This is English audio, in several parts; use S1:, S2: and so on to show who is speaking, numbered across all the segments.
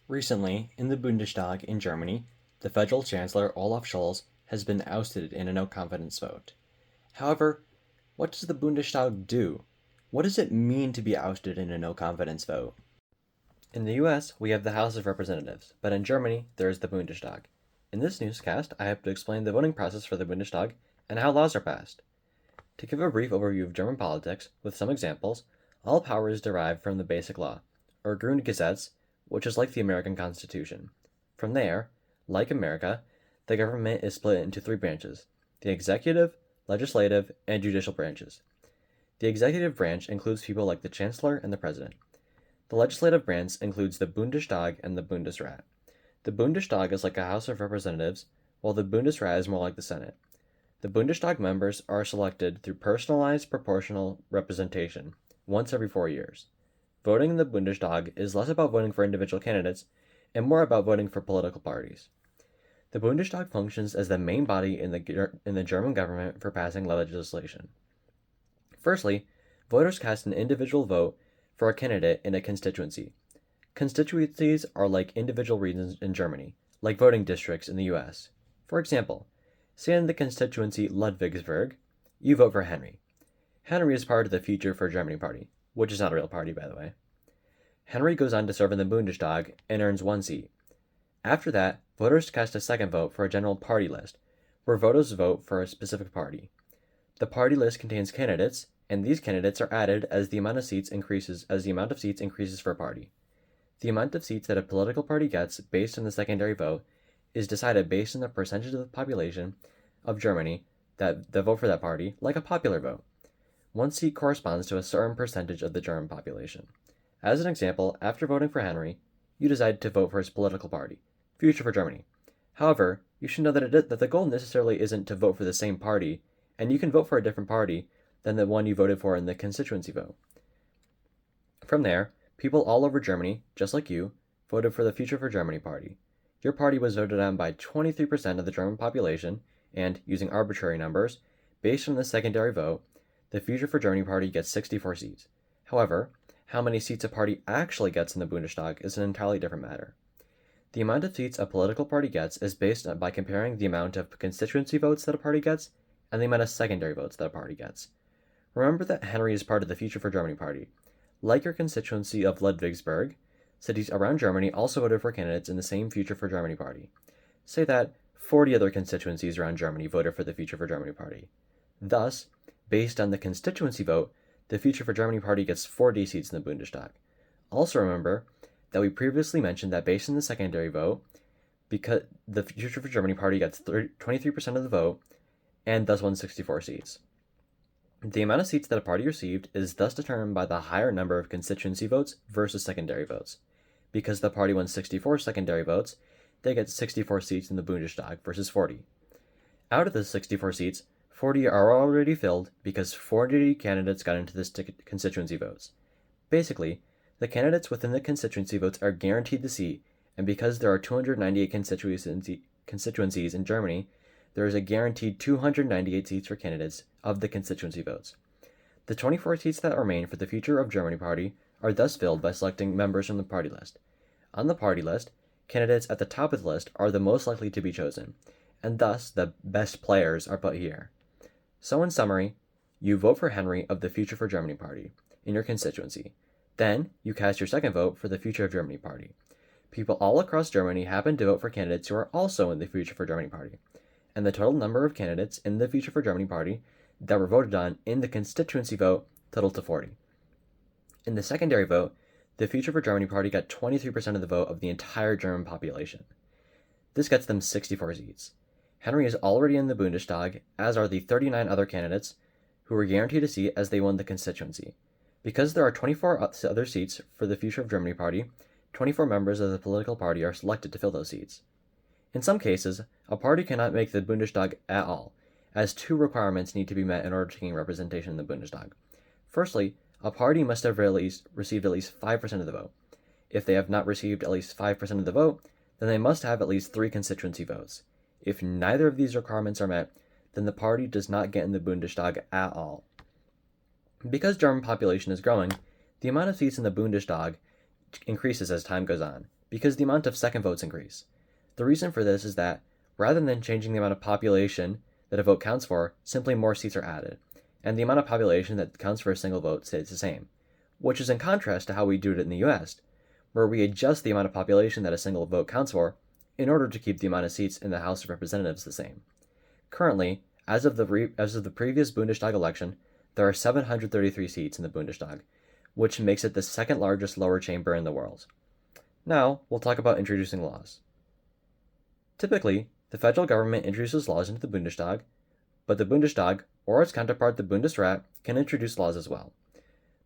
S1: Recently, in the Bundestag in Germany, the federal chancellor Olaf Scholz has been ousted in a no-confidence vote. However, what does the Bundestag do? What does it mean to be ousted in a no-confidence vote? In the US, we have the House of Representatives, but in Germany, there is the Bundestag. In this newscast, I have to explain the voting process for the Bundestag and how laws are passed. To give a brief overview of German politics, with some examples, all power is derived from the Basic Law, or Grundgesetz, which is like the American Constitution. From there, like America, the government is split into three branches: the executive, legislative, and judicial branches. The executive branch includes people like the Chancellor and the President. The legislative branch includes the Bundestag and the Bundesrat. The Bundestag is like a House of Representatives, while the Bundesrat is more like the Senate. The Bundestag members are selected through personalized proportional representation, once every 4 years. Voting in the Bundestag is less about voting for individual candidates and more about voting for political parties. The Bundestag functions as the main body in the German government for passing legislation. Firstly, voters cast an individual vote for a candidate in a constituency. Constituencies are like individual regions in Germany, like voting districts in the US. For example, say in the constituency Ludwigsburg, you vote for Henry. Henry is part of the Future for Germany party, which is not a real party, by the way. Henry goes on to serve in the Bundestag and earns 1 seat. After that, voters cast a second vote for a general party list, where voters vote for a specific party. The party list contains candidates, and these candidates are added as the amount of seats increases for a party. The amount of seats that a political party gets based on the secondary vote is decided based on the percentage of the population of Germany that vote for that party, like a popular vote. 1 seat corresponds to a certain percentage of the German population. As an example, after voting for Henry, you decide to vote for his political party, Future for Germany. However, you should know that the goal necessarily isn't to vote for the same party, and you can vote for a different party than the one you voted for in the constituency vote. From there, people all over Germany, just like you, voted for the Future for Germany party. Your party was voted on by 23% of the German population, and, using arbitrary numbers, based on the secondary vote, the Future for Germany party gets 64 seats. However, how many seats a party actually gets in the Bundestag is an entirely different matter. The amount of seats a political party gets is based by comparing the amount of constituency votes that a party gets and the amount of secondary votes that a party gets. Remember that Henry is part of the Future for Germany party. Like your constituency of Ludwigsburg, cities around Germany also voted for candidates in the same Future for Germany party. Say that 40 other constituencies around Germany voted for the Future for Germany party. Thus, based on the constituency vote, the Future for Germany party gets 40 seats in the Bundestag. Also remember that we previously mentioned that based on the secondary vote, because the Future for Germany party gets 23% of the vote and thus won 64 seats. The amount of seats that a party received is thus determined by the higher number of constituency votes versus secondary votes. Because the party won 64 secondary votes, they get 64 seats in the Bundestag versus 40. Out of the 64 seats, 40 are already filled because 40 candidates got into the constituency votes. Basically, the candidates within the constituency votes are guaranteed the seat, and because there are 298 constituencies in Germany, there is a guaranteed 298 seats for candidates of the constituency votes. The 24 seats that remain for the Future of Germany party are thus filled by selecting members from the party list. On the party list, candidates at the top of the list are the most likely to be chosen, and thus the best players are put here. So in summary, you vote for Henry of the Future for Germany party in your constituency. Then, you cast your second vote for the Future of Germany party. People all across Germany happen to vote for candidates who are also in the Future for Germany party, and the total number of candidates in the Future for Germany party that were voted on in the constituency vote totaled to 40. In the secondary vote, the Future for Germany party got 23% of the vote of the entire German population. This gets them 64 seats. Henry is already in the Bundestag, as are the 39 other candidates who were guaranteed a seat as they won the constituency. Because there are 24 other seats for the Future of Germany party, 24 members of the political party are selected to fill those seats. In some cases, a party cannot make the Bundestag at all, as 2 requirements need to be met in order to gain representation in the Bundestag. Firstly, a party must have received at least 5% of the vote. If they have not received at least 5% of the vote, then they must have at least 3 constituency votes. If neither of these requirements are met, then the party does not get in the Bundestag at all. Because German population is growing, the amount of seats in the Bundestag increases as time goes on. because the amount of second votes increase. The reason for this is that, rather than changing the amount of population that a vote counts for, simply more seats are added, and the amount of population that counts for a single vote stays the same, which is in contrast to how we do it in the US, where we adjust the amount of population that a single vote counts for in order to keep the amount of seats in the House of Representatives the same. Currently, as of the previous Bundestag election, there are 733 seats in the Bundestag, which makes it the second largest lower chamber in the world. Now, we'll talk about introducing laws. Typically, the federal government introduces laws into the Bundestag, but the Bundestag, or its counterpart the Bundesrat, can introduce laws as well.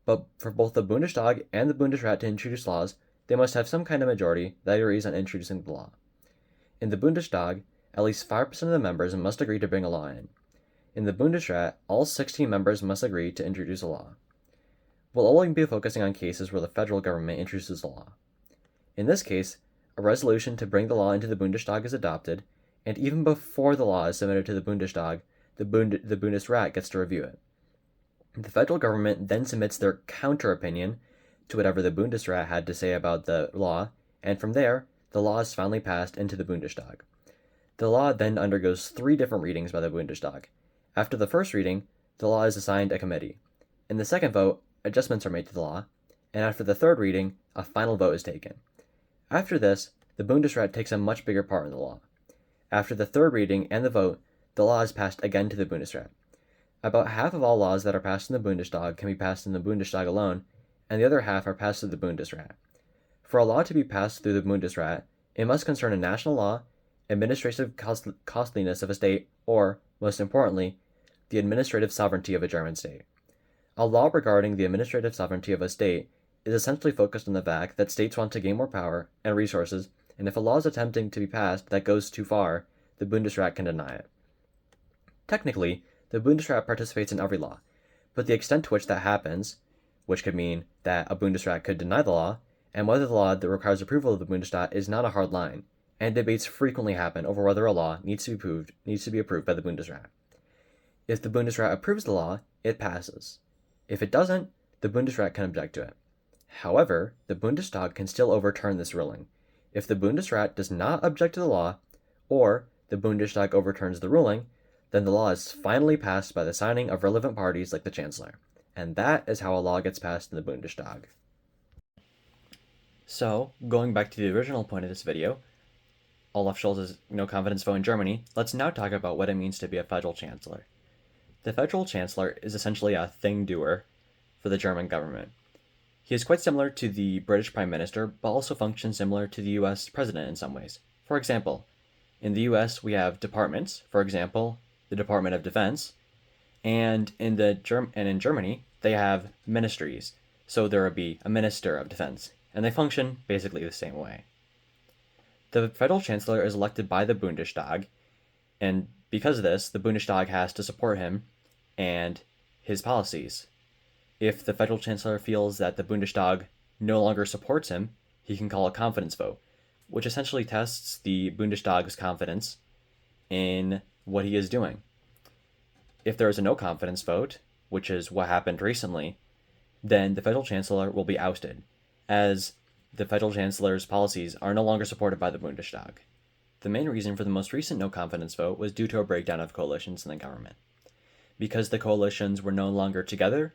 S1: But for both the Bundestag and the Bundesrat to introduce laws, they must have some kind of majority that agrees on introducing the law. In the Bundestag, at least 5% of the members must agree to bring a law in. In the Bundesrat, all 16 members must agree to introduce a law. We'll only be focusing on cases where the federal government introduces a law. In this case, a resolution to bring the law into the Bundestag is adopted, and even before the law is submitted to the Bundestag, the Bundesrat gets to review it. The federal government then submits their counter-opinion to whatever the Bundesrat had to say about the law, and from there, the law is finally passed into the Bundestag. The law then undergoes 3 different readings by the Bundestag. After the first reading, the law is assigned a committee. In the second vote, adjustments are made to the law, and after the third reading, a final vote is taken. After this, the Bundesrat takes a much bigger part in the law. After the third reading and the vote, the law is passed again to the Bundesrat. About half of all laws that are passed in the Bundestag can be passed in the Bundestag alone, and the other half are passed through the Bundesrat. For a law to be passed through the Bundesrat, it must concern a national law, administrative costliness of a state, or, most importantly, the administrative sovereignty of a German state. A law regarding the administrative sovereignty of a state is essentially focused on the fact that states want to gain more power and resources, and if a law is attempting to be passed that goes too far, the Bundesrat can deny it. Technically, the Bundesrat participates in every law, but the extent to which that happens, which could mean that a Bundesrat could deny the law, and whether the law that requires approval of the Bundesrat is not a hard line, and debates frequently happen over whether a law needs to be approved by the Bundesrat. If the Bundesrat approves the law, it passes. If it doesn't, the Bundesrat can object to it. However, the Bundestag can still overturn this ruling. If the Bundesrat does not object to the law, or the Bundestag overturns the ruling, then the law is finally passed by the signing of relevant parties like the Chancellor. And that is how a law gets passed in the Bundestag. So, going back to the original point of this video, Olaf Scholz's no-confidence vote in Germany, let's now talk about what it means to be a federal chancellor. The federal chancellor is essentially a thing-doer for the German government. He is quite similar to the British Prime Minister, but also functions similar to the US President in some ways. For example, in the US we have departments, for example, the Department of Defense, and in Germany they have ministries, so there would be a Minister of Defense, and they function basically the same way. The federal chancellor is elected by the Bundestag, and because of this, the Bundestag has to support him and his policies. If the federal chancellor feels that the Bundestag no longer supports him, he can call a confidence vote, which essentially tests the Bundestag's confidence in what he is doing. If there is a no confidence vote, which is what happened recently, then the federal chancellor will be ousted, as the federal chancellor's policies are no longer supported by the Bundestag. The main reason for the most recent no confidence vote was due to a breakdown of coalitions in the government. Because the coalitions were no longer together,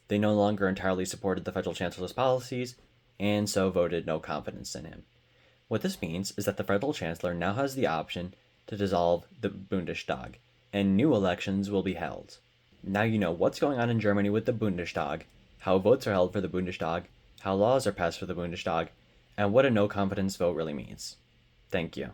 S1: they no longer entirely supported the federal chancellor's policies, and so voted no confidence in him. What this means is that the federal chancellor now has the option to dissolve the Bundestag, and new elections will be held. Now you know what's going on in Germany with the Bundestag, how votes are held for the Bundestag, how laws are passed for the Bundestag, and what a no confidence vote really means. Thank you.